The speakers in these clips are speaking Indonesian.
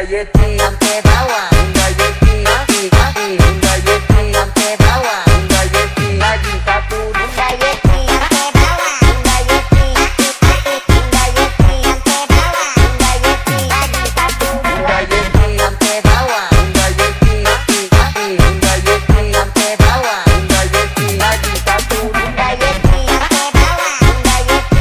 Yeti sampai bawah, Bunda Yeti kaki kaki, Bunda Yeti sampai bawah, Bunda Yeti lagi satu, Bunda Yeti sampai bawah, Bunda Yeti Bunda Yeti sampai bawah, Bunda Yeti lagi satu, Bunda Yeti sampai bawah, Bunda Yeti kaki kaki, Bunda Yeti sampai bawah, Bunda Yeti lagi satu, Bunda Yeti sampai bawah, Bunda Yeti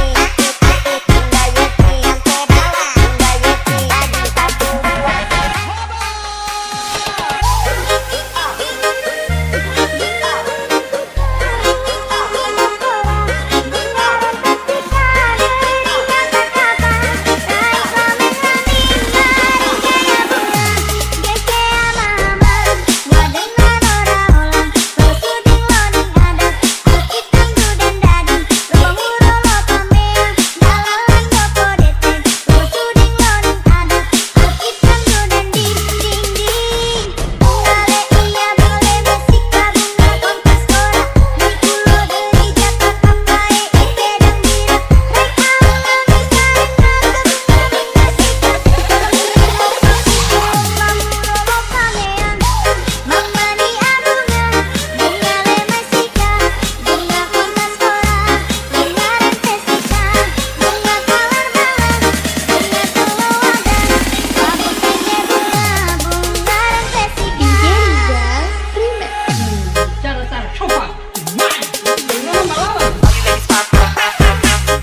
Bunda Yeti sampai bawah, Bunda Yeti lagi satu.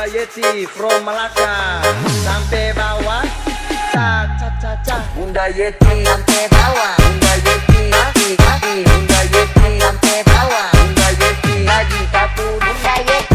Yeti from Malaka sampai bawah, ca ca ca ca. Bunda Yeti sampai bawah, Bunda Yeti kaki kaki, Bunda Yeti sampai bawah, Bunda Yeti lagi satu, Bunda Yeti